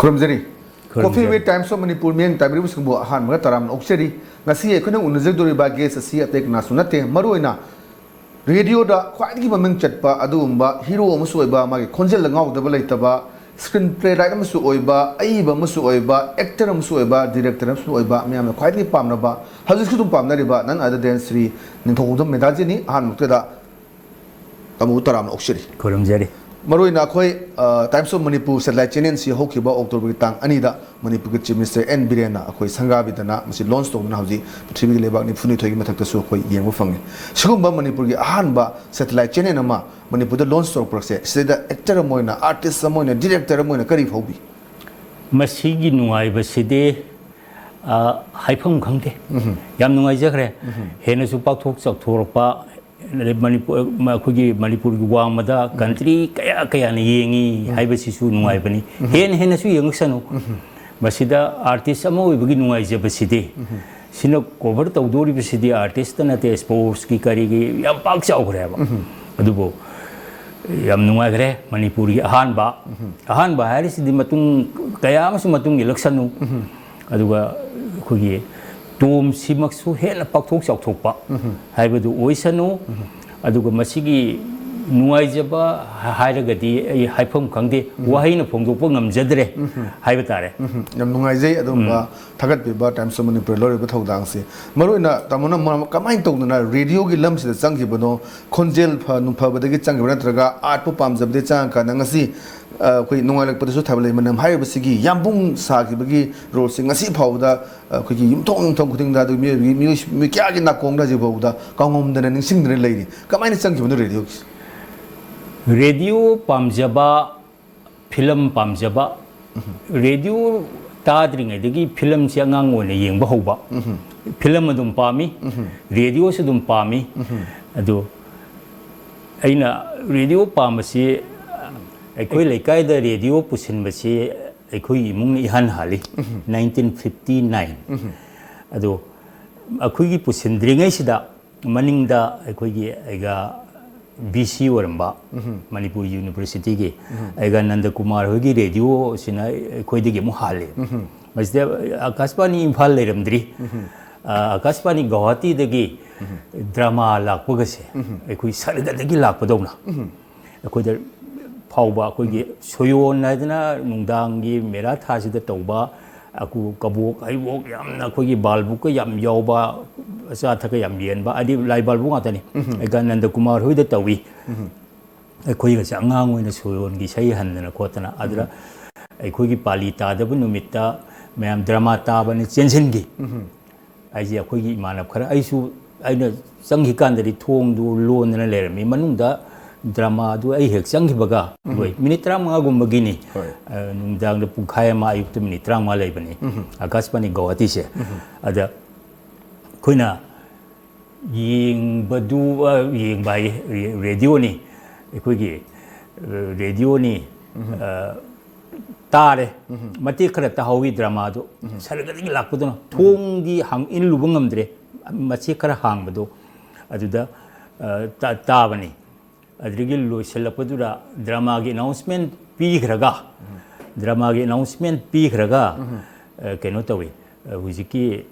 Kurumzari. Coffee with Times of Manipur Miang Tabirus Kumbo Han Mataram Oxeri, Nasi Econo Unazuri Bagas, a sea take Nasunate, Maruina. Radio da quite give a Menchatpa, Adumba, Hero Musueba, my Conjel Langau, the Balataba, screenplay writer Musuoiba, Aiba Musuoiba, actor Musuoiba, director Musuoiba, Miam quietly Pamnaba, Hazuku Pamnariba, none other than Sri Ningombam Medhajini, Han Muteda Tamutaram Oxeri. Kurumzari. Maruina Koi, Times of Manipur, satellite channel, see Hokiba, October Tang, Anida, Manipur Chief Minister N. Birena, Akoi Sanga Vidana, Mr. Lonston Hausi, Trivial Lebak, Funito Matakasu, Yamufang. Shugumba Manipur, Ahanba, satellite channel, Manipur, the Lonston process, said the actor Moina, artist Samoina, director Moina, Kari Hobi. Masigi Nuai Baside, Hypum Kanke, Yamunai Zakre, Henesupak talks of Torpa. Manipur, Manipur, Guamada, country, Kayani, Hibasisu, Nuibani, Henasu Youngsano, Basida artist, Amo, begin Nuiza City. Sino covered of Dori City artist and at sports, Kikari, Yampaks Augrava, Adubo, Yamnuagre, Manipuri, Ahanba, Harris, the Matung, Kayamas Matung, Luxanu, Aduba, Kuye. Tom Simaksu Hen Paktok Topa. I would Oisano, Aduga Masigi Nuaizaba, Haidagati, a Hypum Kangi, Wahina Pongopungam Zedre, Hibatare. Yamunaize, Adumba, Tagat Biba, Times of Manipur, but how dancing. Maruna, Tamona, Kamain Togna, radio gilums, the Zangibono, Conjel Numpa, the Gitangatraga, Art Pupams of the Chanka, Nangasi. Noel Potasu Tableman, Hibasigi, Yambung Saki, Bagi, Rosing, a sea powder, Kuki, Yumtong, Tonguting that Mikagina Konga Ziboda, Kongom, the sing the lady. Come on, it's on the radios. Radio Pamjaba, Film Pamjaba, Radio Tadring, a digi, Film Siangang, when a young Bahoba, Film Adum Pami, Radio Sudum Pami, Ado Aina Radio Pamasi. Ekoi lekai da radio pusin basi ekoi imung ihan hali 1959 ado akoi gi pusin dringai sida maning da ekoi gi ega BC waramba Manipur University gi ega Nanda Kumar hogi radio sina ekoi de gi mu hali masde Akashbani Imphal leramdri Akashbani Guwahati de gi drama lakpagase ekoi sarga de gi lakpadona ekoi da Pauba, Soyon Nadana, Nundangi, Merata, the Toba, Aku Kabuk, I walk Yam, Nakogi Balbuka, Yam Yoba, Sataka Yam, but I did like Balbuatani, again and the Kumar who the Tawi, a Koya Sangang when the Soyon Gisayan and a Kotana Adra, a Kogi Palita, the Bunumita, Mam Dramata, and it's Jensengi. I see a Kogi Manapara. I know some he can't return to loan and a letter me, Manunda. Drama do a hexangi baga, Minitrama Gumbagini, Nundang the Pukayama, you to Minitrama Labani, Akaspani Goatise, other Kuna Ying Badu Ying by Radioni, Equigi, Radioni, Tare, Matikra Tahawi Dramado, Saragati Lapudo, Tongi hung in Lubungamdre, Machikara hang Bado, Aduda Tavani. Adrigil Shalapadura, drama announcement, Pigraga. Drama announcement, Pigraga, Kenotawi, Wiziki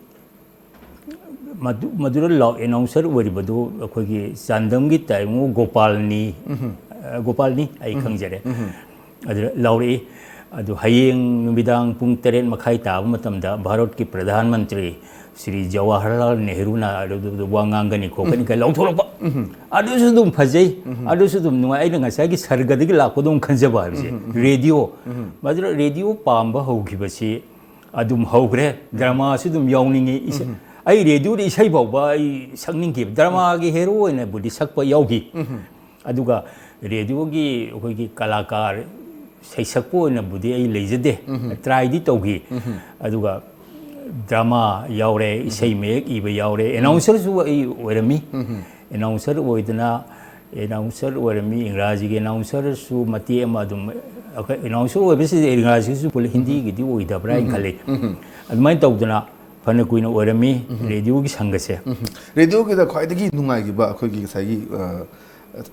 Madura law announcer, Waribadu, Kogi, Sandamgi, Taimu, Gopalni, I Kanjere. Lauri, Adu Haying, Nubidang, Punteren, Makaita, Matamda, Bharotki Pradhan Mantri, Sri Jawaharlal Nehru, the Wangangani, Kokanika, Lautopa. Adusudum Pazay, Adusudum, no, I don't say Sargadilla, Kodum Kanjaba, radio, but radio Pamba Hokibasi, Adum Hogre, Drama Sudum Yawning is. I radio is Habo by Sanginki, Drama Hero and a Buddhisakpa Yogi. Aduga, radiogi, Hogi Kalakar, Saisapo and a Buddha lazy day, tried it Ogi, Aduga. Drama Yaure, say make, Eva Yaure, announcers were me, announcer were me, in Razi, announcers who Matia Madum, announcer were visited in Razi, Hindi, with the Brian Kale. And my Dogdana, Panaquino were me, radio is Hangase. Radio is a quite a good Nungagiba, Kogi Sagi,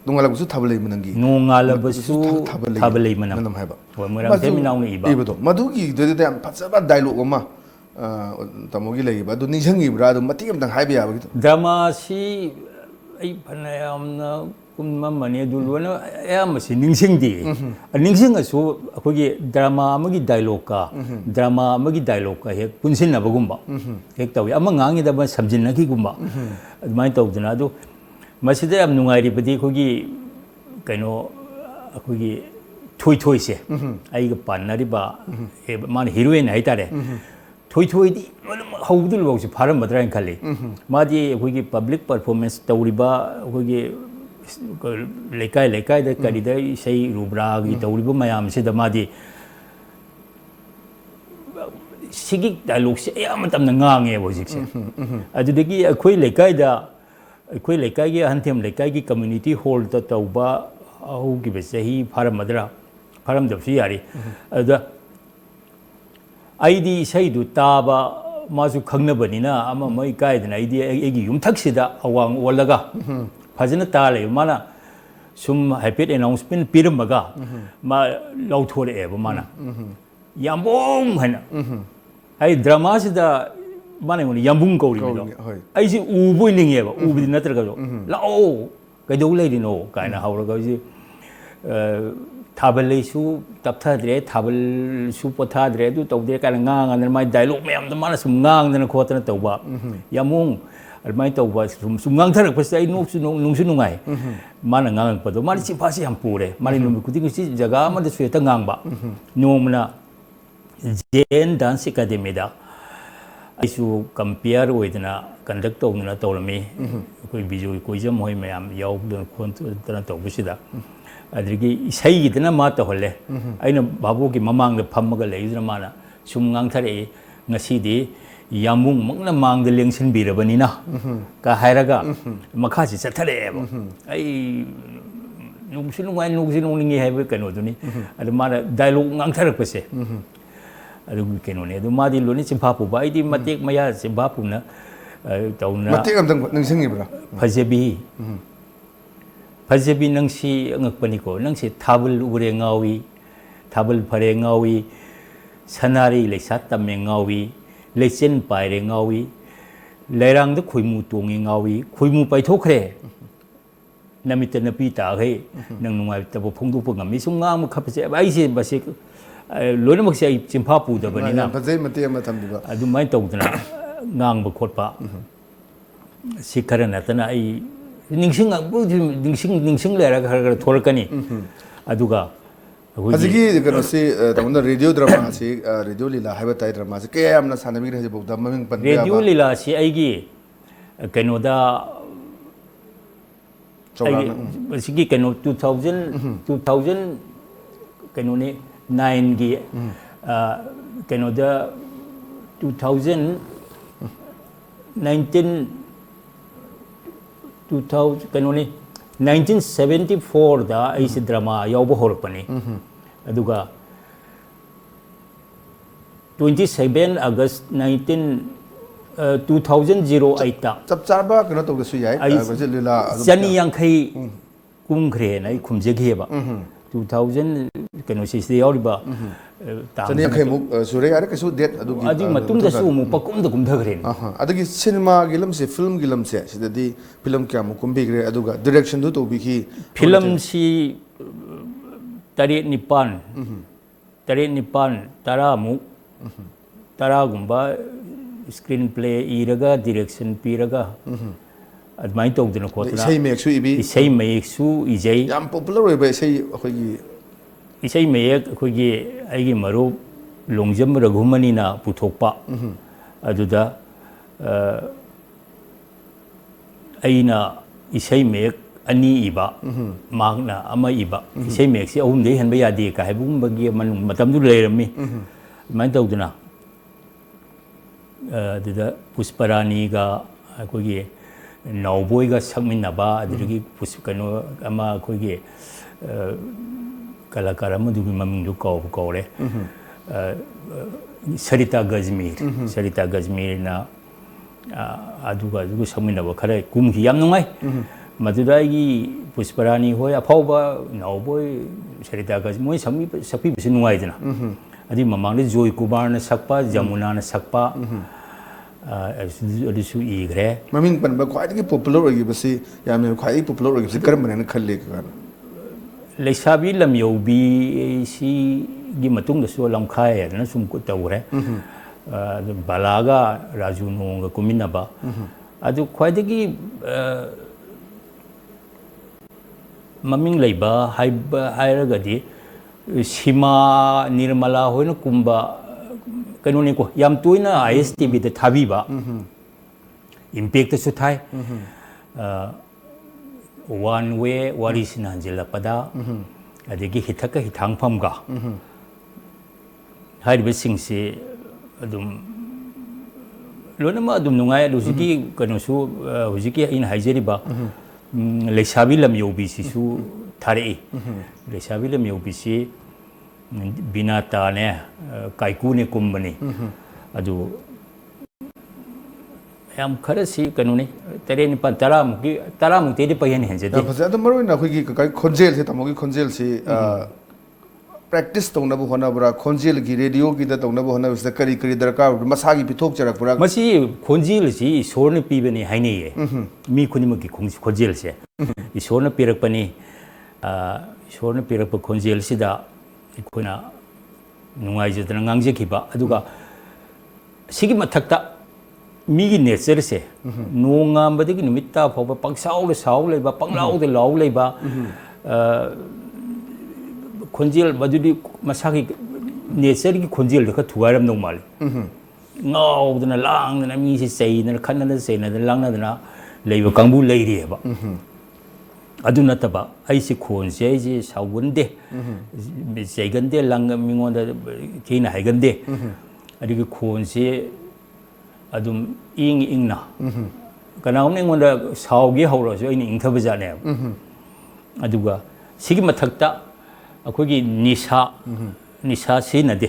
nungalabsu thabalei manangi nungalabsu thabalei manam haiba hoi moirang teminaung ni iba ibado madugi de am phajaba dialogue ama tamogi leiba adu ningsangi bra adu mati amtang haiba yaba gitu drama si ai phanayamna kumma mani dulwana ayamasi ningsingdi ningsingasu akogi drama amagi dialogue ka drama amagi dialogue ka hek punsinabagumba hek tawi ama ngangi da samjinaki gumba admai tawduna adu masida yam nungairi badi kogi kaino akogi thoi se ai ga pannari ba man heroine hai tare thoi di hawdul bawsi pharam badra khali madi akogi public performance tawriba akogi lekai da kari da sei rubra gi tawriba mayam se da madi sigi dialogue se ayam tamna ngange bojik se adudagi akoi lekai da अखोई लेकाई की हंथेम लेकाई की community hall तो तौबा आहु की बेसही form मदरा form दबसी यारी अदा आईदी सही दु ताबा मासु खंगना बनिना अमा मई कायदना आईदी एगी युमथक्सिदा अवांग ओलगा फजन ताले माना सुम हैप्पी अनाउंसमेंट पिरमगा मा लौथोरे एबो माना यामबोंग हना आई ड्रामा सिदा माने उन यंबुंग कौरी मिलो ऐसी ऊबोई लिंगे बा ऊबी नतर का जो लाओ कदो लेदिनो कायना हावरगा जी थाबलेसु तपथाद्रे थाबलसु पथाद्रे दु तौदे काना ngang an mai dialogue ma'am the माना सुम ngang दन खोतना तौबा यमुंग अलमाई तौबा सुम ngang थरक पस आई नोक्सु नुंगसु नुंगाई माना ngang पदो मानि सिफासी हम पूरे मानि लुम कुति कुति जगह म द सुयता ngang बा नोमना जेन डांस एकेडमी दा आइसु कंपेयर होइदना कंडक्ट तौना तौलमी कोई बिजो कोई जम होय मैम यावदन खोन तना तौबसिदा अदरगी इसैगिदना मा तहले आइना बाबू की ममांग द फमगा लेइदना माना सुम ngang-thare ngasidi yamung mangna mang de lengsin birabaniना का हायरागा मखासि चथरे आई नुंगसिनुंगनि हायबे कनोदुनी अद माना डायलॉग ngang-thare पसे अदु केनोने अदु मादि लोनि चिंफापु बाइदि मतेक मया चिंफापुना तौना मतेक अमदंग नंसिंगिब्रा फजेबी नंसी अंगकपनिको नंसी थाबल उरे ngawi थाबल फरे ngawi सनारी लेसा तमे ngawi लेचेन पाइरे ngawi लेरांग द खुइमु तोंगी ngawi खुइमु पाइथोखरे नमित नपी तागे नंग नुंगाइ तबो फोंदुप ngami sungang खपसे आइसे बसे लोनमक्से आई चिंफा पुदबनिना फजे मते अमा थम्बिबा अदु माइ तौदना ngang ba khotpa sikharana tana ai ningsing lera khar thorkani aduga Azigi kano si tamunda radio drama si radio lila haiba tai drama si ke amna sanami re bogda maming pan radio lila si aigi kano da sigi kano 2000 kano ne 9 gi kano da 2000 kano ne 1974 da aisi drama yauba horpani aduga 27 August 2008 ta chap charba kano to su yai lila jani yankhai kumkhre nai khumjege ba 2000 kano si yauriba jani yankhai muk sure yare kasu date adu matung da su mu pakum da kumdhagren adagi cinema gilam se film gilam se sidadi film kya mu kumbigre aduga direction do to biki film si tare nipan tara mu tara gumba screenplay iraga direction piraga admai tawduna khotna isai mek su ijai yam popular oi ba isai akhoi isai mek akhoi aigi maru longjam raghumani na puthokpa aduda aina isai mek ani iba magna ama iba isai mek si ahum dei hanba yadi ka haibum bagi manung matam du leirami mai tawduna aduda pusparani ga akhoi nauboy ga sakminaba adrigi puskano ama akhoi kalakara madugi maming du kawre Sarita Gazmir na aduga sakminaba khare kumhi yam nungai ꯃꯗꯨꯗꯒꯤ ꯄꯨꯁꯄꯔꯥꯅꯤ ꯍꯣꯏ ꯑꯐꯥꯎꯕ ꯅꯥꯎꯕꯣꯏ ꯁꯔꯤꯇꯥꯒ ꯃꯣꯏ ꯁꯛꯄꯤꯕꯁꯨ ꯅꯨꯡꯉꯥꯏꯗꯅ ꯑꯗꯨꯒꯤ ꯃꯃꯥꯡꯗ ꯖꯣꯏ ꯀꯨꯃꯥꯔꯅ ꯁꯛꯄ ꯖꯃꯨꯅꯥꯅ ꯁꯛꯄ ꯑꯗꯨꯁꯨ ꯏꯈ꯭ꯔꯦ ꯃꯃꯤꯡ ꯄꯟꯕ ꯈ꯭ꯋꯥꯏꯗꯒꯤ ꯄꯣꯄꯨꯂꯔ ꯑꯣꯏꯈꯤꯕꯁꯤ ꯌꯥꯝꯅ ꯈ꯭ꯋꯥꯏꯗꯒꯤ ꯄꯣꯄꯨꯂꯔ ꯑꯣꯏꯈꯤꯕꯁꯤ ꯀꯔꯝꯕꯅꯦꯅ ꯈꯜꯂꯤ ꯀꯀꯥꯅ ꯂꯩꯁꯥꯕꯤ ꯂꯝꯌꯧꯕꯤ ꯁꯤꯒꯤ ꯃꯇꯨꯡꯗꯁꯨ ꯂꯝꯈꯥꯏ ꯍꯥꯏꯗꯅ ꯁꯨꯝ ꯇꯧꯈ꯭ꯔꯦ ꯕꯂꯥꯒ ꯔꯥꯖꯨ ꯅꯣꯡꯒ ꯀꯨꯝꯃꯤꯟꯅꯕ ꯑꯗꯨ ꯈ꯭ꯋꯥꯏꯗꯒꯤ ꯃꯃꯤꯡ ꯂꯩꯕ ꯍꯥꯏꯔꯒꯗꯤ ꯁꯤꯃꯥ ꯅꯤꯔꯃꯂꯥ ꯍꯣꯏꯅ ꯀꯨꯝꯕ ꯀꯩꯅꯣꯅꯤꯀꯣ ꯌꯥꯝ ꯇꯣꯏꯅ ISTVꯗ ꯊꯥꯕꯤꯕ ꯏꯝꯄꯦꯛꯇꯁꯨ ꯊꯥꯏ ꯋꯥꯟ ꯋꯦ ꯋꯥꯔꯤꯁꯤꯅ ꯍꯟꯖꯤꯜꯂꯛꯄꯗ ꯑꯗꯒꯤ ꯍꯤꯊꯛꯀ ꯍꯤꯊꯥꯡꯐꯝꯒ ꯍꯥꯏꯔꯤꯕꯁꯤꯡꯁꯤ ꯑꯗꯨꯝ ꯂꯣꯏꯅꯃꯛ ꯑꯗꯨꯝ ꯅꯨꯡꯉꯥꯏ ꯑꯗꯨ ꯍꯧꯖꯤꯛꯀꯤ ꯀꯩꯅꯣꯁꯨ ꯍꯧꯖꯤꯛꯀꯤ ꯑꯩꯅ ꯍꯥꯏꯖꯔꯤꯕ ꯂꯩꯁꯥꯕꯤ ꯂꯝꯌꯧꯕꯤꯁꯤꯁꯨ ꯊꯥꯔꯛꯏ ꯂꯩꯁꯥꯕꯤ ꯂꯝꯌꯧꯕꯤꯁꯤ ꯕꯤꯅꯥꯇꯥꯅꯦ ꯀꯥꯏꯀꯨꯅꯦ ꯀꯨꯝꯕꯅꯤ ꯑꯗꯨ ꯌꯥꯝ ꯈꯔꯁꯤ ꯀꯩꯅꯣꯅꯤ 7-9 10muꯛꯇꯩꯗꯤ ꯄꯩꯍꯦꯟ ꯍꯦꯟꯖꯗꯦ ꯌꯥꯝ ꯐꯖꯩ ꯑꯗꯣ ꯃꯔꯨꯑꯣꯏꯅ ꯑꯩꯈꯣꯏꯒꯤ ꯀꯀꯥꯒꯤ ꯈꯣꯟꯖꯦꯜꯁꯦ ꯇꯥꯃꯣꯒꯤ ꯈꯣꯟꯖꯦꯜꯁꯤ ꯄ꯭ꯔꯦꯛꯇꯤꯁ ꯇꯧꯅꯕ ꯍꯣꯠꯅꯕ꯭ꯔꯥ ꯈꯣꯟꯖꯦꯜꯒꯤ ꯔꯦꯗꯤꯑꯣꯒꯤꯗ ꯇꯧꯅꯕ ꯍꯣꯠꯅꯕꯁꯤꯗ ꯀꯔꯤ ꯀꯔꯤ ꯗꯔꯀꯥꯔ ꯑꯣꯏꯕ꯭ꯔꯥ ꯃꯁꯥꯒꯤ ꯄꯤꯊꯣꯛꯆꯔꯛꯄ꯭ꯔꯥ ꯃꯁꯤ ꯈꯣꯟꯖꯦꯜꯁꯤ ꯏꯁꯣꯔꯅ ꯄꯤꯕꯅꯤ ꯍꯥꯏꯅꯩꯌꯦ ꯃꯤ ꯈꯨꯗꯤꯡꯃꯛꯀꯤ ꯈꯣꯟꯖꯦꯜꯁꯦ ꯏꯁꯣꯔꯅ ꯄꯤꯔꯛꯄꯅꯤ ꯏꯁꯣꯔꯅ ꯄꯤꯔꯛꯄ ꯈꯣꯟꯖꯦꯜꯁꯤꯗ ꯑꯩꯈꯣꯏꯅ ꯅꯨꯡꯉꯥꯏꯖꯗꯅ ꯉꯥꯡꯖꯈꯤꯕ ꯑꯗꯨꯒ ꯁꯤꯒꯤ ꯃꯊꯛꯇ ꯃꯤꯒꯤ ꯅꯦꯆꯔꯁꯦ ꯅꯣꯡ ꯉꯥꯟꯕꯗꯒꯤ ꯅꯨꯃꯤꯠ ꯇꯥ ꯐꯥꯎꯕ ꯄꯪꯁꯥꯎꯗ ꯁꯥꯎ ꯂꯩꯕ ꯄꯪꯂꯥꯎꯗ ꯂꯥꯎ ꯂꯩꯕ ꯈꯣꯟꯖꯦꯜ ꯃꯗꯨꯗꯤ ꯃꯁꯥꯒꯤ ꯅꯦꯆꯔꯒꯤ ꯈꯣꯟꯖꯦꯜꯗ ꯈꯔ ꯊꯨꯒꯥꯏꯔꯝꯗꯧ ꯃꯥꯜꯂꯤ ꯉꯥꯎꯗꯅ ꯂꯥꯡꯗꯅ ꯃꯤꯁꯦ ꯆꯩꯗꯅ ꯈꯠꯅꯗꯅ ꯆꯩꯅꯗꯅ ꯂꯥꯡꯅꯗꯅ ꯂꯩꯕ ꯀꯥꯡꯕꯨ ꯂꯩꯔꯤꯑꯕ ꯑꯗꯨ ꯅꯠꯇꯕ ꯑꯩꯁꯤ ꯈꯣꯟꯁꯦ ꯑꯩꯁꯦ ꯁꯥꯎꯒꯟꯗꯦ ꯆꯩꯒꯟꯗꯦ ꯃꯤꯉꯣꯟꯗ ꯊꯤꯅ ꯍꯥꯏꯒꯟꯗꯦ ꯑꯗꯨꯒꯤ ꯈꯣꯟꯁꯦ ꯑꯗꯨꯝ ꯏꯪꯅ ꯀꯅꯥꯒꯨꯝꯕ ꯑꯩꯉꯣꯟꯗ ꯁꯥꯎꯒꯦ ꯍꯧꯔꯁꯨ ꯑꯩꯅ ꯏꯪꯊꯕ ꯖꯥꯠꯅꯦꯕ ꯑꯗꯨꯒ ꯁꯤꯒꯤ ꯃꯊꯛꯇ ꯑꯩꯈꯣꯏꯒꯤ ꯅꯤꯁꯥ ꯁꯤꯖꯤꯟꯅꯗꯦ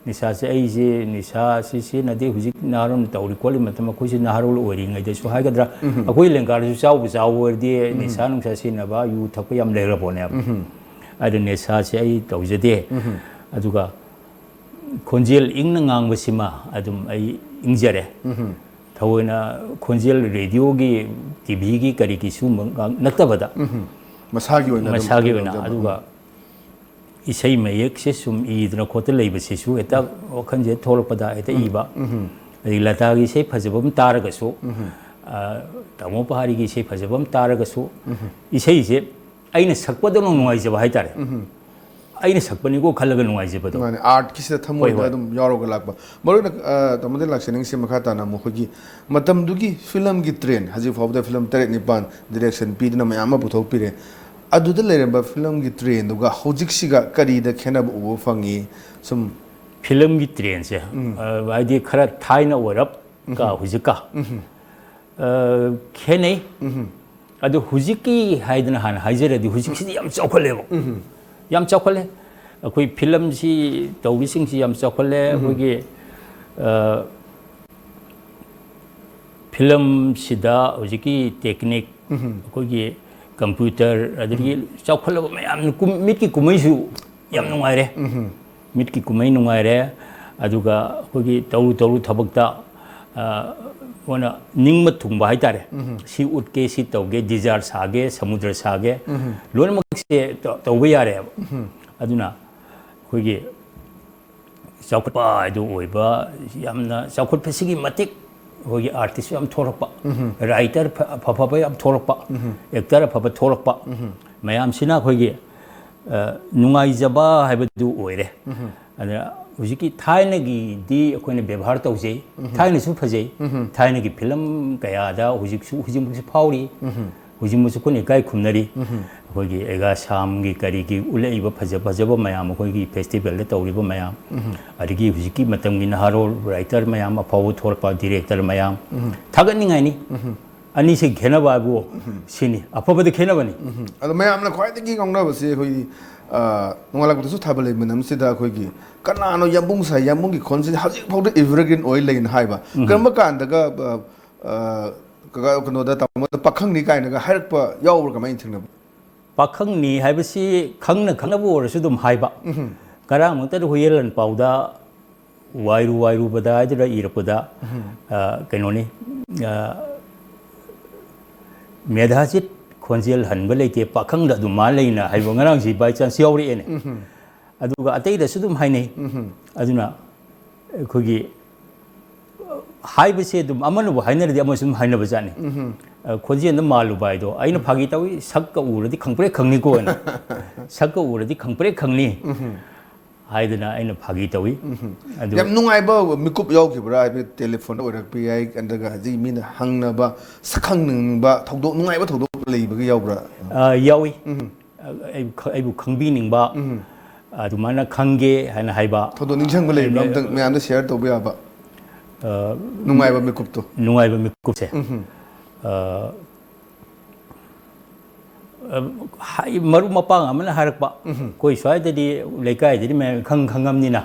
ꯅꯤꯁꯥꯁꯦ ꯑꯩꯁꯦ ꯅꯤꯁꯥꯁꯤ ꯁꯤꯖꯤꯟꯅꯗꯦ ꯍꯧꯖꯤꯛ ꯅꯍꯥꯔꯣꯜ ꯇꯧꯔꯤ ꯈꯣꯠꯂꯤ ꯃꯇꯝ ꯑꯩꯈꯣꯏꯁꯤ ꯅꯍꯥꯔꯣꯜ ꯑꯣꯏꯔꯤꯉꯩꯗꯁꯨ ꯍꯥꯏꯒꯗ꯭ꯔꯥ ꯑꯩꯈꯣꯏ ꯂꯦꯡꯒꯥꯗꯁꯨ ꯆꯥꯎꯕ ꯑꯣꯏꯔꯗꯤ ꯅꯤꯁꯥ ꯅꯨꯡꯁꯥ ꯁꯤꯖꯤꯟꯅꯕ ꯌꯨ ꯊꯛꯄ ꯌꯥꯝ ꯂꯩꯈ꯭ꯔꯕꯣꯅꯦꯕ ꯑꯗꯨ ꯅꯤꯁꯥꯁꯦ ꯑꯩ ꯇꯧꯖꯗꯦ ꯑꯗꯨꯒ ꯈꯣꯟꯖꯦꯜ ꯏꯪꯅ ꯉꯥꯡꯕꯁꯤꯃ ꯑꯗꯨꯝ ꯑꯩ ꯏꯪꯖꯔꯦ ꯊꯑꯣꯏꯅ ꯈꯣꯟꯖꯦꯜ ꯔꯦꯗꯤꯑꯣꯒꯤ ꯇꯤꯚꯤꯒꯤ ꯀꯔꯤꯒꯤ ꯁꯨꯝꯕ ꯅꯠꯇꯕꯗ ꯃꯁꯥꯒꯤ ꯑꯣꯏꯅ ꯑꯗꯨꯒ ꯏꯁꯩ ꯃꯌꯦꯛꯁꯦ ꯁꯨꯝ ꯏꯗꯅ ꯈꯣꯠꯇꯅ ꯂꯩꯕꯁꯤꯁꯨ ꯍꯦꯛꯇ ꯋꯥꯈꯜꯁꯦ ꯊꯣꯛꯂꯛꯄꯗ ꯍꯦꯛꯇ ꯏꯕ ꯑꯗꯒꯤ ꯂꯇꯥꯒꯤ ꯏꯁꯩ ꯐꯖꯕ ꯑꯃ ꯇꯥꯔꯒꯁꯨ ꯇꯥꯃꯣ ꯄꯍꯥꯔꯤꯒꯤ ꯏꯁꯩ ꯐꯖꯕ ꯑꯃ ꯇꯥꯔꯒꯁꯨ ꯏꯁꯩꯁꯦ ꯑꯩꯅ ꯁꯛꯄꯗꯧꯅ ꯅꯨꯡꯉꯥꯏꯖꯕ ꯍꯥꯏꯇꯥꯔꯦ ꯑꯩꯅ ꯁꯛꯄꯅꯤꯀꯣ ꯈꯜꯂꯒ ꯅꯨꯡꯉꯥꯏꯖꯕꯗꯣ ꯃꯥꯅꯦ ꯑꯥꯔꯠꯀꯤꯁꯤꯗ ꯊꯃꯣꯏꯗ ꯑꯗꯨꯝ ꯌꯥꯎꯔꯒ ꯂꯥꯛꯄ ꯃꯔꯨꯑꯣꯏꯅ ꯇꯥꯃꯣꯗ ꯂꯥꯛꯆꯅꯤꯡꯁꯦ ꯃꯈꯥ ꯇꯥꯅ ꯑꯩꯈꯣꯏꯒꯤ ꯃꯇꯝꯗꯨꯒꯤ ꯐꯤꯂꯝꯒꯤ ꯇ꯭ꯔꯦꯟ ꯍꯧꯖꯤꯛ ꯐꯥꯎꯕꯗ ꯐꯤꯂꯝ 7-9 ꯗꯤꯔꯦꯛꯁꯟ ꯄꯤꯗꯨꯅ ꯃꯌꯥꯝ ꯑꯃ ꯄꯨꯊꯣꯛꯄꯤꯔꯦ ꯑꯗꯨꯗ ꯂꯩꯔꯝꯕ ꯐꯤꯂꯝꯒꯤ ꯇ꯭ꯔꯦꯟꯗꯨꯒ ꯍꯧꯖꯤꯛꯁꯤꯒ ꯀꯔꯤꯗ ꯈꯦꯠꯅꯕ ꯎꯕ ꯐꯪꯉꯤ ꯁꯨꯝ ꯐꯤꯂꯝꯒꯤ ꯇ꯭ꯔꯦꯟꯁꯦ ꯍꯥꯏꯗꯤ ꯈꯔ ꯊꯥꯏꯅ ꯑꯣꯏꯔꯞꯀ ꯍꯧꯖꯤꯛꯀ ꯈꯦꯠꯅꯩ ꯑꯗꯨ ꯍꯧꯖꯤꯛꯀꯤ ꯍꯥꯏꯗꯅ ꯍꯥꯟꯅ ꯍꯥꯏꯖꯔꯗꯤ ꯍꯧꯖꯤꯛꯁꯤꯗꯤ ꯌꯥꯝ ꯆꯥꯎꯈꯠꯂꯦꯕ ꯌꯥꯝ ꯆꯥꯎꯈꯠꯂꯦ ꯑꯩꯈꯣꯏ ꯐꯤꯂꯝꯁꯤ ꯇꯧꯔꯤꯁꯤꯡꯁꯤ ꯌꯥꯝ ꯆꯥꯎꯈꯠꯂꯦ ꯑꯩꯈꯣꯏꯒꯤ ꯐꯤꯂꯝꯁꯤꯗ ꯍꯧꯖꯤꯛꯀꯤ ꯇꯦꯛꯅꯤꯛ ꯑꯩꯈꯣꯏꯒꯤ ꯀꯝꯄ꯭ꯌꯨꯇꯔ ꯑꯗꯒꯤ ꯆꯥꯎꯈꯠꯂꯕ ꯃꯌꯥꯝꯅ ꯃꯤꯠꯀꯤ ꯀꯨꯝꯍꯩꯁꯨ ꯌꯥꯝ ꯅꯨꯡꯉꯥꯏꯔꯦ ꯃꯤꯠꯀꯤ ꯀꯨꯝꯍꯩ ꯅꯨꯡꯉꯥꯏꯔꯦ ꯑꯗꯨꯒ ꯑꯩꯈꯣꯏꯒꯤ ꯇꯧꯔꯨ ꯊꯕꯛꯇ ꯑꯩꯈꯣꯏꯅ ꯅꯤꯡꯕ ꯊꯨꯡꯕ ꯍꯥꯏꯇꯥꯔꯦ ꯁꯤ ꯎꯠꯀꯦ ꯁꯤ ꯇꯧꯒꯦ ꯗꯤꯖꯥꯔ ꯁꯥꯒꯦ ꯁꯃꯨꯗ꯭ꯔ ꯁꯥꯒꯦ ꯂꯣꯏꯅꯃꯛꯁꯦ ꯇꯧꯕ ꯌꯥꯔꯦꯕ ꯑꯗꯨꯅ ꯑꯩꯈꯣꯏꯒꯤ ꯆꯥꯎꯈꯠꯄ ꯍꯥꯏꯗꯨ ꯑꯣꯏꯕ ꯌꯥꯝꯅ ꯆꯥꯎꯈꯠꯄꯁꯤꯒꯤ ꯃꯇꯤꯛ ꯑꯩꯈꯣꯏꯒꯤ ꯑꯥꯔꯇꯤꯁ ꯌꯥꯝ ꯊꯣꯛꯂꯛꯄ ꯔꯥꯏꯇꯔ ꯑꯐꯕ ꯌꯥꯝ ꯊꯣꯛꯂꯛꯄ ꯑꯦꯛꯇꯔ ꯑꯐꯕ ꯊꯣꯛꯂꯛꯄ ꯃꯌꯥꯝꯁꯤꯅ ꯑꯩꯈꯣꯏꯒꯤ ꯅꯨꯡꯉꯥꯏꯖꯕ ꯍꯥꯏꯕꯗꯨ ꯑꯣꯏꯔꯦ ꯑꯗꯨꯅ ꯍꯧꯖꯤꯛꯀꯤ ꯊꯥꯏꯅꯒꯤꯗꯤ ꯑꯩꯈꯣꯏꯅ ꯕꯦꯕꯥꯔ ꯇꯧꯖꯩ ꯊꯥꯏꯅꯁꯨ ꯐꯖꯩ ꯊꯥꯏꯅꯒꯤ ꯐꯤꯂꯝ ꯀꯌꯥꯗ ꯍꯧꯖꯤꯛꯃꯛꯁꯨ ꯐꯥꯎꯔꯤ ꯍꯧꯖꯤꯛꯃꯛꯁꯨ ꯑꯩꯈꯣꯏꯅ ꯏꯀꯥꯏ ꯈꯨꯝꯅꯔꯤ ꯑꯩꯈꯣꯏꯒꯤ ꯑꯦꯒꯥꯁꯥꯝꯒꯤ ꯀꯔꯤꯒꯤ ꯎꯠꯂꯛꯏꯕ ꯐꯖꯕ ꯃꯌꯥꯝ ꯑꯩꯈꯣꯏꯒꯤ ꯐꯦꯁꯇꯤꯚꯦꯜꯗ ꯇꯧꯔꯤꯕ ꯃꯌꯥꯝ ꯑꯗꯒꯤ ꯍꯧꯖꯤꯛꯀꯤ ꯃꯇꯝꯒꯤ ꯅꯍꯥꯔꯣꯜ ꯔꯥꯏꯇꯔ ꯃꯌꯥꯝ ꯑꯐꯥꯎꯕ ꯊꯣꯛꯂꯛꯄ ꯗꯤꯔꯦꯛꯇꯔ ꯃꯌꯥꯝ ꯊꯥꯒꯠꯅꯤꯡꯉꯥꯏꯅꯤ ꯑꯅꯤꯁꯤ ꯈꯦꯠꯅꯕ ꯍꯥꯏꯕꯨ ꯁꯤꯅꯤ ꯑꯐꯕꯗ ꯈꯦꯠꯅꯕꯅꯤ ꯑꯗꯣ ꯃꯌꯥꯝꯅ ꯈ꯭ꯋꯥꯏꯗꯒꯤ ꯉꯥꯎꯅꯕꯁꯤ ꯑꯩꯈꯣꯏꯒꯤ ꯅꯣꯡꯉꯥꯜꯂꯛꯄꯗꯁꯨ ꯊꯥꯕꯜ ꯂꯩꯕ ꯃꯇꯝꯁꯤꯗ ꯑꯩꯈꯣꯏꯒꯤ ꯀꯅꯥꯅꯣ ꯌꯥꯝꯕꯨꯡ ꯌꯥꯝꯕꯨꯡꯒꯤ ꯈꯣꯟꯁꯤꯗꯤ ꯍꯧꯖꯤꯛ ꯐꯥꯎꯗ ꯑꯦꯚꯔꯒ꯭ꯔꯤꯟ ꯑꯣꯏ ꯂꯩꯅ ꯍꯥꯏꯕ ꯀꯔꯝꯕ ꯀꯥꯟꯗꯒ ꯀꯩꯅꯣꯗ ꯇꯥꯃꯣꯗ ꯄꯥꯈꯪꯅꯤ ꯀꯥꯏꯅꯒ ꯍꯥꯏꯔꯛꯄ ꯌꯥꯎꯕ꯭ꯔꯥ ꯀꯃꯥꯏꯅ ꯊꯦꯡꯅꯕ ꯄꯥꯈꯪꯅꯤ ꯍꯥꯏꯕꯁꯤ ꯈꯪꯅꯕ ꯑꯣꯏꯔꯁꯨ ꯑꯗꯨꯝ ꯍꯥꯏꯕ ꯉꯔꯥꯡꯃꯛꯇꯗ ꯍꯨꯏꯌꯦꯜꯂꯟ ꯄꯥꯎꯗ ꯋꯥꯏꯔꯨꯕꯗ ꯍꯥꯏꯗꯨꯅ ꯏꯔꯛꯄꯗ ꯀꯩꯅꯣꯅꯤ ꯃꯦꯙꯥꯖꯤꯠ ꯈꯣꯟꯖꯦꯜ ꯍꯟꯕ ꯂꯩꯇꯦ ꯄꯥꯈꯪꯗ ꯑꯗꯨꯝ ꯃꯥ ꯂꯩꯅ ꯍꯥꯏꯕ ꯉꯔꯥꯡꯁꯤ ꯕꯥꯏ ꯆꯥꯟꯁ ꯌꯥꯎꯔꯛꯑꯦꯅꯦ ꯑꯗꯨꯒ ꯑꯇꯩꯗꯁꯨ ꯑꯗꯨꯝ ꯍꯥꯏꯅꯩ ꯑꯗꯨꯅ ꯑꯩꯈꯣꯏꯒꯤ ꯍꯥꯏꯕꯁꯦ ꯑꯗꯨꯝ ꯑꯃꯅꯕꯨ ꯍꯥꯏꯅꯔꯗꯤ ꯑꯃꯁꯨ ꯑꯗꯨꯝ ꯍꯥꯏꯅꯕꯖꯥꯠꯅꯤ ꯈꯣꯟꯖꯦꯜꯗ ꯃꯥꯜꯂꯨꯕ ꯍꯥꯏꯗꯣ ꯑꯩꯅ ꯐꯥꯒꯤ ꯇꯧꯏ ꯁꯛꯀ ꯎꯔꯗꯤ ꯈꯪꯄ꯭ꯔꯦꯛ ꯈꯪꯅꯤꯀꯣꯅ ꯁꯛꯀ ꯎꯔꯗꯤ ꯈꯪꯄ꯭ꯔꯦꯛ ꯈꯪꯅꯤ ꯍꯥꯏꯗꯅ ꯑꯩꯅ ꯐꯥꯒꯤ ꯇꯧꯏ ꯑꯗꯨ ꯌꯥꯝ ꯅꯨꯡꯉꯥꯏꯕ ꯃꯤꯀꯨꯞ ꯌꯥꯎꯈꯤꯕ꯭ꯔꯥ ꯍꯥꯏꯕꯗꯤ ꯇꯦꯂꯤꯐꯣꯟꯗ ꯑꯣꯏꯔꯛꯄ ꯌꯥꯏ ꯑꯗꯨꯒ ꯍꯧꯖꯤꯛ ꯃꯤꯅ ꯍꯪꯅꯕ ꯁꯛꯈꯪꯅꯤꯡꯕ ꯊꯧꯗꯣꯛ ꯅꯨꯡꯉꯥꯏꯕ ꯊꯧꯗꯣꯛ ꯂꯩꯕꯒ ꯌꯥꯎꯕ꯭ꯔꯥ ꯌꯥꯎꯏ ꯑꯩꯕꯨ ꯈꯪꯕꯤꯅꯤꯡꯕ ꯑꯗꯨꯃꯥꯏꯅ ꯈꯪꯒꯦ ꯍꯥꯏꯅ ꯍꯥꯏꯕ ꯊꯧꯗꯣꯛ ꯅꯤꯡꯁꯤꯡꯕ ꯂꯩꯕ꯭ꯔꯥ ꯑꯝꯇꯪ ꯃꯌꯥꯝꯗ ꯁꯤꯌꯔ ꯇꯧꯕ ꯌꯥꯕ ꯅꯨꯡꯉꯥꯏꯕ ꯃꯤꯀꯨꯞꯇꯣ ꯅꯨꯡꯉꯥꯏꯕ ꯃꯤꯀꯨꯞꯁꯦ ꯃꯔꯨꯞ ꯃꯄꯥꯡ ꯑꯃꯅ ꯍꯥꯏꯔꯛꯄ ꯑꯩꯈꯣꯏ ꯁ꯭ꯋꯥꯏꯗꯗꯤ ꯂꯩꯀꯥꯏꯗꯗꯤ ꯃꯌꯥꯝ ꯈꯪꯉꯝꯅꯤꯅ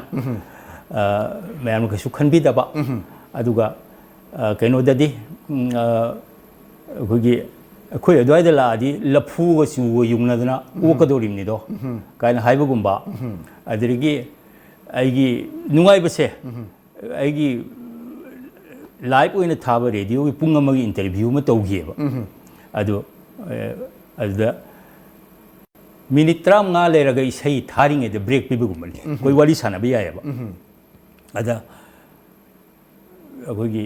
ꯃꯌꯥꯝꯅ ꯀꯩꯁꯨ ꯈꯟꯕꯤꯗꯕ ꯑꯗꯨꯒ ꯀꯩꯅꯣꯗꯗꯤ ꯑꯩꯈꯣꯏ ꯑꯗꯨꯋꯥꯏꯗ ꯂꯥꯛꯑꯗꯤ ꯂꯐꯨꯒ ꯆꯨꯒ ꯌꯨꯡꯅꯗꯅ ꯑꯣꯛꯀꯗꯧꯔꯤꯕꯅꯤꯗꯣ ꯀꯥꯏꯅ ꯍꯥꯏꯕꯒꯨꯝꯕ ꯑꯗꯨꯗꯒꯤ ꯑꯩꯒꯤ ꯅꯨꯡꯉꯥꯏꯕꯁꯦ ꯑꯩꯒꯤ ꯂꯥꯏꯚ ꯑꯣꯏꯅ ꯊꯥꯕ ꯔꯦꯗꯤꯑꯣꯒꯤ ꯄꯨꯡ ꯑꯃꯒꯤ ꯏꯟꯇꯔꯚ꯭ꯌꯨ ꯑꯃ ꯇꯧꯈꯤꯑꯕ ꯑꯗꯨꯗ ꯃꯤꯅꯤꯠ 35 ꯂꯩꯔꯒ ꯏꯁꯩ ꯊꯥꯔꯤꯉꯩꯗ ꯕ꯭ꯔꯦꯛ ꯄꯤꯕꯒꯨꯝꯕꯅꯤ ꯑꯩꯈꯣই ꯋꯥꯔꯤ ꯁꯥꯟꯅꯕ ꯌꯥꯏꯑꯕ ꯑꯗ ꯑꯩꯈꯣꯏꯒꯤ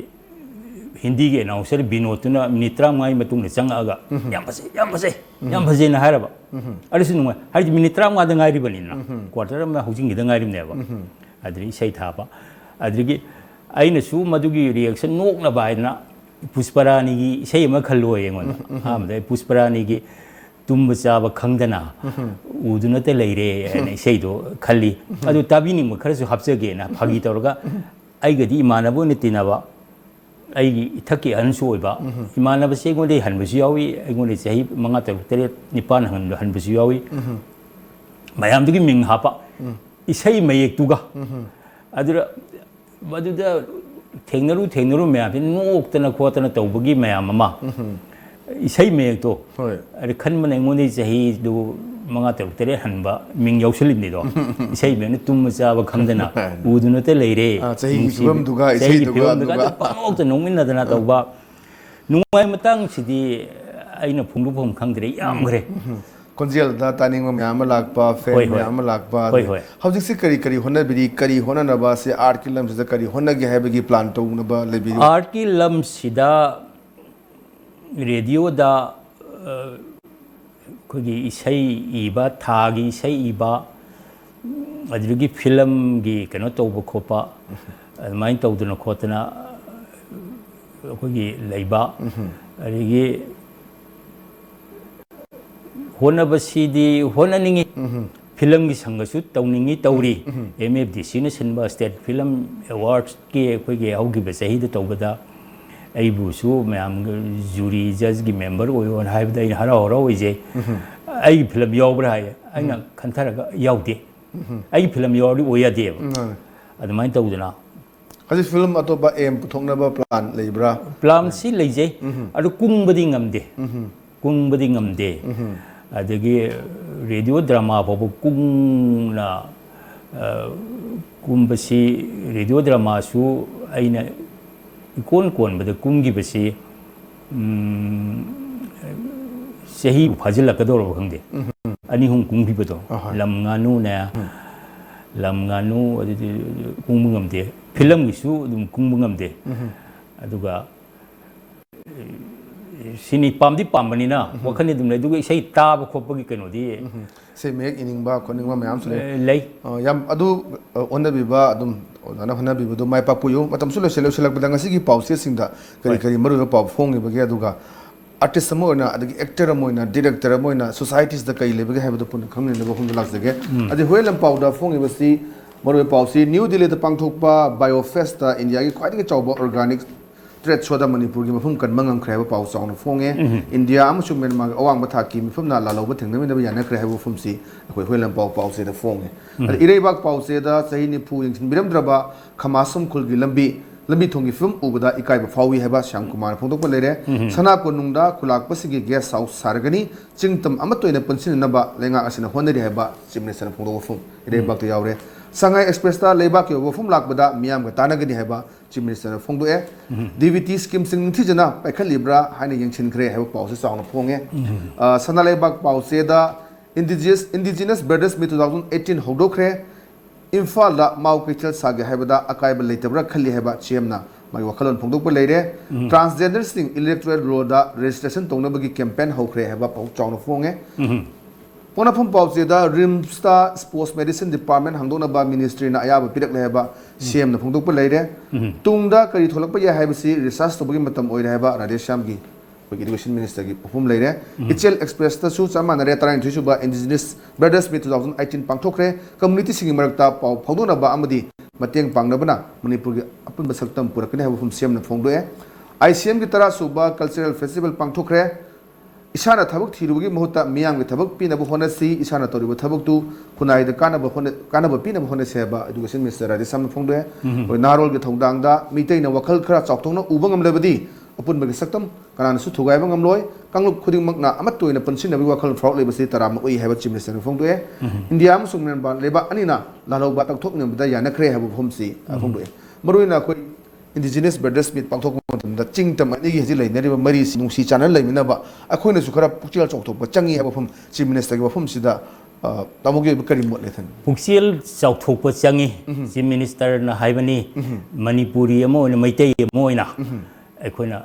ꯍꯤꯟꯗꯤꯒꯤ ꯑꯦꯅꯥꯎꯟꯁꯔ ꯕꯤꯅꯣꯗꯇꯨꯅ ꯃꯤꯅꯤꯠ 35 ꯃꯇꯨꯡꯗ ꯆꯪꯉꯛꯑꯒ ꯌꯥꯝ ꯐꯖꯩ ꯌꯥꯝ ꯐꯖꯩ ꯌꯥꯝ ꯐꯖꯩꯅ ꯍꯥꯏꯔꯕ ꯑꯗꯨꯁꯨ ꯅꯨꯡꯉꯥꯏ ꯍꯥꯏꯗꯤ ꯃꯤꯅꯤꯠ 35ꯗ ꯉꯥꯏꯔꯤꯕꯅꯤꯅ ꯀ꯭ꯋꯥꯔꯇꯔ ꯑꯃ ꯍꯧꯖꯤꯟꯈꯤꯗ ꯉꯥꯏꯔꯤꯕꯅꯦꯕ ꯑꯗꯨꯗꯒꯤ ꯏꯁꯩ ꯊꯥꯕ ꯑꯗꯨꯗꯒꯤ ꯑꯩꯅꯁꯨ ꯃꯗꯨꯒꯤ ꯔꯤꯌꯦꯛꯁꯟ ꯅꯣꯛꯅꯕ ꯍꯥꯏꯗꯅ ꯄꯨꯁꯄꯔꯥꯅꯤꯒꯤ ꯏꯁꯩ ꯑꯃ ꯈꯜꯂꯣꯏ ꯑꯩꯉꯣꯟꯗ ꯑꯍꯥꯟꯕꯗ ꯄꯨꯁꯄꯔꯥꯅꯤꯒꯤ ꯇꯨꯝꯕ ꯆꯥꯕ ꯈꯪꯗꯅ ꯎꯗꯨꯅꯇ ꯂꯩꯔꯦ ꯍꯥꯏꯅ ꯏꯁꯩꯗꯣ ꯈꯜꯂꯤ ꯑꯗꯨ ꯇꯥꯕꯤꯅꯤꯡꯕ ꯈꯔꯁꯨ ꯍꯥꯞꯆꯒꯦꯅ ꯐꯥꯒꯤ ꯇꯧꯔꯒ ꯑꯩꯒꯗꯤ ꯏꯃꯥꯟꯅꯕ ꯑꯣꯏꯅ ꯇꯤꯟꯅꯕ ꯑꯩꯒꯤ ꯏꯊꯛꯀꯤ ꯑꯍꯟꯁꯨ ꯑꯣꯏꯕ ꯏꯃꯥꯟꯅꯕꯁꯦ ꯑꯩꯉꯣꯟꯗꯒꯤ ꯍꯟꯕꯁꯨ ꯌꯥꯎꯏ ꯑꯩꯉꯣꯟꯗ ꯆꯍꯤ 5 6 7 9 ಹನ್ಬꯁು ಯಾವಿ ಮಯಾಮದಿಗೆ ಮಿಂಗ್ ಹಾಪ ಇಸೈ ಮಯೆಕ್ತುಗ ಅದರ ಮದುದ ಥೆಂಗರು ಮಯಾಮದಿ ನೋಕ್ತನ ಖೋತನ ತೌಬಗಿ ಮಯಾಮ ಅಮ ಇಸೈ ಮಯೆಕ್ತೋ ಅರೆ ಖನ್ಮನ ಐಂಗೋಂದಿ ಚಹಿದು 5 6 ಹನ್ಬ ಮಿಂಗ್ ಯೌಸಲಿನಿದೋ ಇಸೈ ಮೇನೆ ತುಮ್ಮ ಚಾಬ ಖಂದನ ಊದುನತೆ ಲೈರೆ ಚಹಿ ಫಿಲಂದುಗ ಇಸೈದುಗ ಪಾಂಗೋಕ್ತ ನೋಮಿನದನ ತೌಬ ನುಂಗಾಯಿ ಮತಾಂಗ್ ಸಿದಿ ಐನ ಫುಂಬುಫಮ್ ಖಂಗ್ರೆ ಯಾಮ್ಗ್ರೆ ಕೊಂಜೆಲ್ದ ತಾನಿಂಗ ಮ್ಯಾಮ ಲಾಕ್ಪಾ ಫೇನ್ ಮ್ಯಾಮ ಲಾಕ್ಪಾ ಹೌಜಿಕ್ಸಿ ಕರಿ ಹೊನ್ನಬಿರಿ ಕರಿ ಹೊನ್ನನಬ ಸೆ ಆರ್ಟ್ ಕಿ ಲಮ್ಸಿದ ಕರಿ ಹೊನ್ನಗೆ ಹೈಬಗಿ ಪ್ಲಾನ್ ತೌನಬ ಲೆಬಿರಿ ಆರ್ಟ್ ಕಿ ಲಮ್ಸಿದ ರೇಡಿಯೋದ कोई इसाई इबा थागी इसाई इबा अदुगी फिल्म गी कनो तौब खोपा अदमाइन तौदना खोतना कोई लेबा अदुगी होनबसीदी होननिंगी फिल्म की संगसु तौनिंगी तौरी MFDC ने सिनबा स्टेट फिल्म अवार्ड्स के कोई हौगी बसही द तौबदा अबूसू मैम जूरी जज की मेंबर हरा हरा फिल्म याब्रा है खनथरग यादे फिल्म यादे अदमाइन तौदना हजी फिल्म अतोप एम पुथोंनब प्लान लेब्रा प्लान सी लेजे अदु कुंगबदी ngamde अदगी रेडियो ड्रामा बाबू कुंगना कुंबसी रेडियो ड्रामा सु आइना इकोन बद कुंगी बसी सही फाजिलकदोर खंगदे अनी हुम कुंगी बदो लमगानु ने लमगानु अदि कुंग ngamde फिल्म गिसु दुम कुंग ngamde अदुगा सिनी पामदी पामबनिना वखनि दुम ले दुगा सही ताब खोपगी कनोदी से मेक इनिंगबा कोनिंगबा मयाम सुले लै याम अदु ओनबिबा अदुम ओना हनबिबा दु माइ पापुयो मतम Sule सेलक ngasi gi pause singda kari maru pa phongi bagi aduga artist amoina adagi actor amoina director amoina societies da kai lebagi habadu pun khamni lebo hum laksage adi hoelam powder phongi basi maru pause new delhi da pangthokpa biofest da india gi khwadi gi chawba organic trade show da manipur gi mafum kan mangam khreba paw chawna phonge india amuchu myanmar awang ba thaki mifum na la loba thengna mi yana khreba fum si khoi hoelam pause da phonge adi ireibak pause da sahi ni phu yingsin biram draba khamasum khul gi lambi lambi thongi film ubada ikai ba fawi heba Syam Kumar phongdok pa lere sana konungda khulak pasigi guest house sargani chingtam amatoina pansin na ba lenga asina honari heba Chief Minister phongdok phum ire bak to yawre Sangai Express ta lebak yo phum lak bada miyam ga tanagani heba Chief Minister phongdo e DVT scheme sing thijana paikhan libra haina yengchin khre heba pause sauna phonge sana lebak pause da indigenous brothers meet 2018 hodokre Imphal da mau kaichal sage haibada akaiba leitabra khali haiba chiamna mai wakhalon phongdok pa leire transgender sing electoral road da registration tongna bagi campaign hokre haiba pau chawna phonge pona phum pau che da rims ta sports medicine department hangdona ba ministry na ayaba pirak le haiba cm na phongdok pa leire tungda kari tholak pa ya haiba si research to bagi matam oira haiba radesham gi Education Minister ki perform laire Ichel Express ta su chama na re taran thisu ba indigenous brothers meet 2018 pangthokre community sing marakta pau phawdona ba amadi mateng pangnabana Manipur gi apun basaktam purakne ha perform CM na phongdo e ICM gi tara suba cultural festival pangthokre isana thabuk thirugi mahuta miyam gi thabuk pina bu honasi isana toribu thabuk tu kunai da kana ba pina bu honase ba Education Minister ra sam na phongdo e narol gi thongdang da mitei na wakhal khara chawtongna ubangam lebadi apun bagi saktam kana su thugai bangam loi kanglup khuding makna amat toina pansin na wakal fraud lebasi taram oi haba Chief Minister phongdo e India musung men ba leba anina lalok ba tak thok ne bada yana kre haba phomsi phongdo e maruina koi indigenous brothers meet pangthok da chingtam ani gi hiji leina riba mari si nungsi channel leimina ba akhoina su khara pukchil chokthok ba changi haba phom Chief Minister gi phom sida tamoge kari mot le than pukchil chokthok ba changi Chief Minister na haibani Manipuri amo ne maitai amo ina ꯑꯩꯈꯣꯏꯅ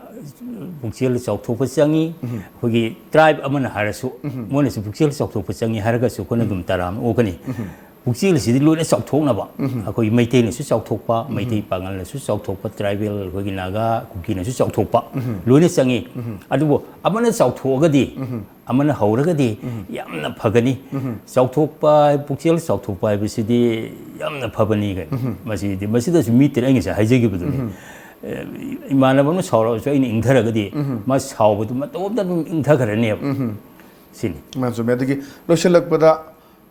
ꯄꯨꯛꯆꯦꯜ ꯆꯥꯎꯊꯣꯛꯄ ꯆꯪꯉꯤ ꯑꯩꯈꯣꯏꯒꯤ ꯇ꯭ꯔꯥꯏꯕ ꯑꯃꯅ ꯍꯥꯏꯔꯁꯨ ꯃꯣꯏꯅꯁꯨ ꯄꯨꯛꯆꯦꯜ ꯆꯥꯎꯊꯣꯛꯄ ꯆꯪꯉꯤ ꯍꯥꯏꯔꯒꯁꯨ ꯑꯩꯈꯣꯏꯅ ꯑꯗꯨꯝ ꯇꯔꯥꯝꯅ ꯑꯣꯛꯀꯅꯤ ꯄꯨꯛꯆꯦꯜꯁꯤꯗꯤ ꯂꯣꯏꯅ ꯆꯥꯎꯊꯣꯛꯅꯕ ꯑꯩꯈꯣꯏꯒꯤ ꯃꯩꯇꯩꯅꯁꯨ ꯆꯥꯎꯊꯣꯛꯄ ꯃꯩꯇꯩ ꯄꯥꯉꯜꯅꯁꯨ ꯆꯥꯎꯊꯣꯛꯄ ꯇ꯭ꯔꯥꯏꯕꯦꯜ ꯑꯩꯈꯣꯏꯒꯤ ꯅꯥꯒꯥ ꯀꯨꯀꯤꯅꯁꯨ ꯆꯥꯎꯊꯣꯛꯄ ꯂꯣꯏꯅ ꯆꯪꯉꯤ ꯑꯗꯨꯕꯨ ꯑꯃꯅ ꯆꯥꯎꯊꯣꯛꯑꯒꯗꯤ ꯑꯃꯅ ꯍꯧꯔꯒꯗꯤ ꯌꯥꯝꯅ ꯐꯒꯅꯤ ꯆꯥꯎꯊꯣꯛꯄ ꯄꯨꯛꯆꯦꯜ ꯆꯥꯎꯊꯣꯛꯄ ꯍꯥꯏꯕꯁꯤꯗꯤ ꯌꯥꯝꯅ ꯐꯕꯅꯤ ꯃꯁꯤꯗꯤ ꯃꯁꯤꯗꯁꯨ ꯃꯤꯇꯅ ꯑꯩ ꯉꯁꯥꯏ ꯍꯥꯏꯖꯈꯤꯕꯗꯨꯅꯤ 이만하면 서로 저희는 잉타라거디 마 사오고도 마또없다 좀 잉타가라네요. 시니. 맞죠. 매드기 로셜락보다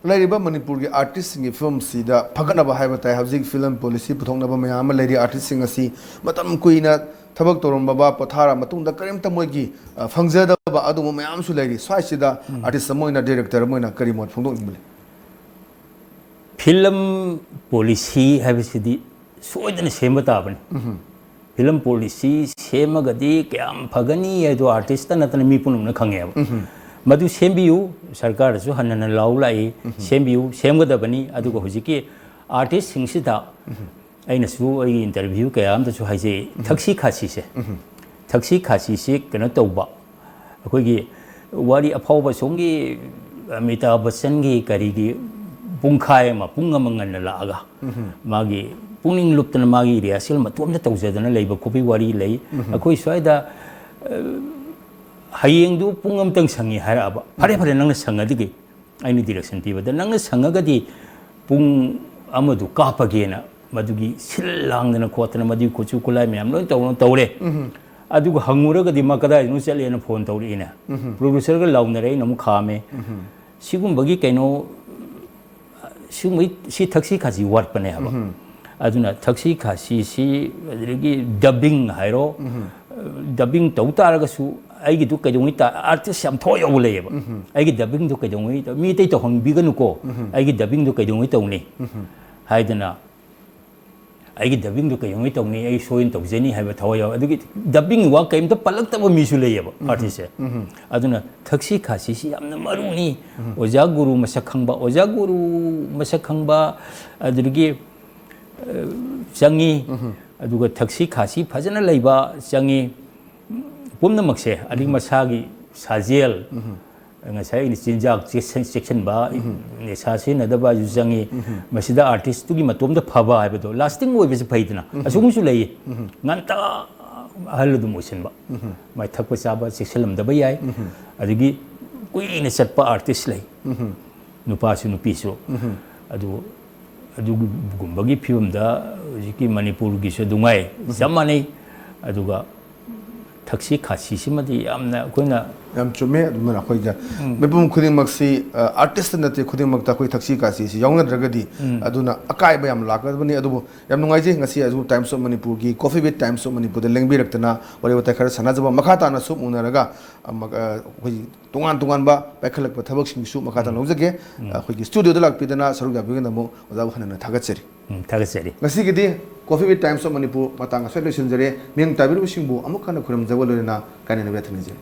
라이리바 머니푸르기 아티스트의 필름시다 파가나바 하이바타이 하우징 필름 폴리시 부통나바 매야마 라이리 아티스트가시 마tam kuina tabak torom baba pothara matungda karimta moigi phangzada ba adu mayam su lairi swaisida artist moina director moina karimot phongdok nimle film policy habisidi soidana semba tabani film policy semagadi kyam phagani edo artist na tan mi punum na khangeba madu sembiu sarkar su hanana laulai sembiu semgadabani adugo hujiki artist singsida aina su ai interview kayam da su haije taxi khasi se kana tawba akoigi wari aphawa songi Amitabh Bachchan gi kari gi pungkhai ma pungamangan la aga magi pungning luptana magi rehearsal matom da tawjadana leiba kopi wari lei akoi swaida hayeng du pungam tang sangi haraba pare nang sangadi gi aini direction pibada nang sangagadi pung amadu kapagena madugi silangdana khotana madi kochu kulai myam loi tawre adugo hanguragadi makada nu chalena phone tawrina producer ga lawnare namu khame sigumbagi kaino si taxi khaji warpane haba aduna taxi khaji si adrigi dubbing hairo dubbing tawtaraga su aigi du kaidongi ta artist yam thoy oleyeba aigi dubbing du kaidongi mi tei to hong biganu ko aigi dubbing du kaidongi tawni haidana aigi dubbing du kaidongi tawni ai soin tawjeni haiba thawaya adugi dubbing wa kaimta palaktaba mi su leyeba artist aduna taxi khaji si yamna maruni oja guru masak khangba adrigi changi aduga taxi khasi phajana leiba changi pumna makse adi masagi sajel ngasai ni chinjak section ba ni sasi na daba ju changi masida artist tu gi matom da phaba haibado lasting oi bese phaidna asung su lei nganta hal du motion ba mai thakpa chaba section da ba yai adigi kui ni satpa artist lei nupa su nupi su adu gumbagi film da jiki manipur gi so dungai zamani aduga taxi khasi simadi amna koina yam chume adumna khoi ja mepum khuding maksi artist na te khuding makta khoi thaksi ka si yaungna dragadi aduna akai ba yam lak bani adubu yam nungai je ngasi azu times of manipur gi coffee with times of manipur de lengbi raktana wari wata khar sana jaba makhata na sum unaraga khoi tungan tungan ba pakhalak pa thabak sing su makhata lojage khoi gi studio de lak pidana saru ga bigena mo oza khana thagatseri thagatseri ngasi gi di coffee with times of manipur matanga solution jare ming tabiru singbu amukana khuram jawalena kanena bethani je